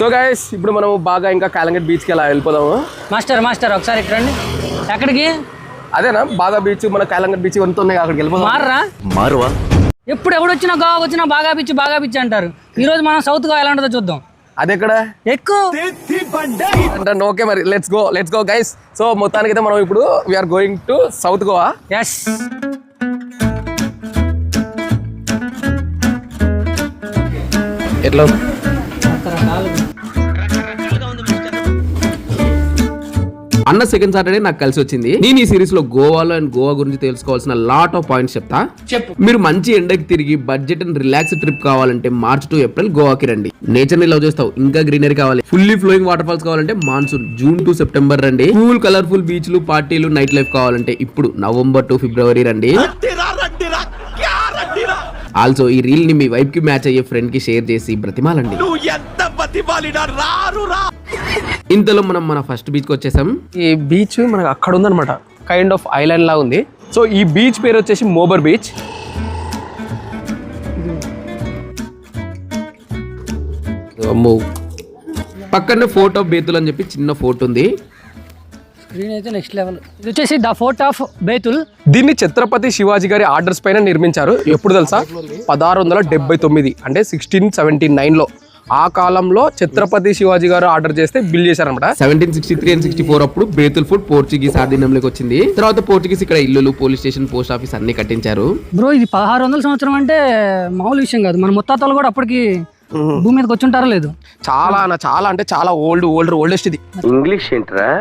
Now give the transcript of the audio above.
So guys ఇప్పుడు మనం బాగా ఇంకా కాలంగట్ బీచ్కి అలా వెళ్ళిపోదాము. మాస్టర్ ఒకసారి ఇక్కడ రండి. ఎక్కడికి? అదేనా బాగా బీచ్, మన కాలంగట్ బీచ్ ఎంత ఉన్నాయి అక్కడికి వెళ్ళిపోదాం. మారువా ఎప్పుడు ఎవడొచ్చినా గోవా వచ్చినా బాగా బీచ్ అంటారు. ఈ రోజు మనం సౌత్ గోవా ఎలా ఉంటుందో చూద్దాం. అది ఎక్కడ ఎక్కువ ఓకే మరి లెట్స్ గో గైస్. సో మొత్తానికి అయితే మనం ఇప్పుడు we are going to south Goa. Yes ఎట్లా అన్న సెకండ్ సాటర్డే నాకు కలిసి వచ్చింది. నేను ఈ సిరీస్ లో గోవాలో అండ్ గోవా గురించి తెలుసుకోవాల్సిన లాట్ ఆఫ్ పాయింట్స్ చెప్తా. మీరు మంచి ఎండకి తిరిగి బడ్జెట్ అండ్ రిలాక్స్ ట్రిప్ కావాలంటే మార్చ్ టు ఏప్రిల్ గోవాకి రండి. నేచర్ ని లవ్ చేస్తావు, ఇంకా గ్రీనరీ కావాలి, ఫుల్లీ ఫ్లోయింగ్ వాటర్ ఫాల్స్ కావాలంటే మాన్సూన్ జూన్ టు సెప్టెంబర్ రండి. కూల్ కలర్ఫుల్ బీచ్లు, పార్టీలు, నైట్ లైఫ్ కావాలంటే ఇప్పుడు నవంబర్ టు ఫిబ్రవరి రండి. ఆల్సో ఈ రీల్ ని మీ వైఫ్ కి మ్యాచ్ అయ్యే ఫ్రెండ్ కి షేర్ చేసి బ్రతిమాలండి. ఇంతలో మనం మన ఫస్ట్ బీచ్ కి వచ్చేసాం. ఈ బీచ్ మనకు అక్కడ ఉందన్నమాట, కైండ్ ఆఫ్ ఐలాండ్ లా ఉంది. సో ఈ బీచ్ పేరు వచ్చేసి మోబర్ బీచ్. పక్కనే ఫోర్ట్ ఆఫ్ బేతుల్ అని చెప్పి చిన్న ఫోర్ట్ ఉంది. స్క్రీన్ అయితే నెక్స్ట్ లెవెల్. ఇది వచ్చేసి ద ఫోర్ట్ ఆఫ్ బేతుల్. దీన్ని ఛత్రపతి శివాజీ గారి ఆర్డర్స్ పైన నిర్మించారు. ఎప్పుడు తెలుసా? 1679 అంటే 1679 లో. ఆ కాలంలో ఛత్రపతి శివాజీ గారు ఆర్డర్ చేస్తే బిల్ చేశారనమాట. 1763 and 64 అప్పుడు బేతుల్ ఫోర్ట్ పోర్చుగీస్ ఆధీనంలోకి వచ్చింది. తర్వాత పోర్చుగీస్ ఇక్కడ ఇల్లులు, పోలీస్ స్టేషన్, పోస్ట్ ఆఫీస్ అన్ని కట్టించారు. బ్రో ఇది 1600 సంవత్సరం అంటే మామూలు విషయం కాదు. మన ముత్తాతలు కూడా అప్పటికి భూమి మీదకి వచ్చి ఉంటారో లేదు. చాలా అంటే చాలా ఓల్డెస్ట్ ఇది. ఇంగ్లీష్ ఏంట్రా?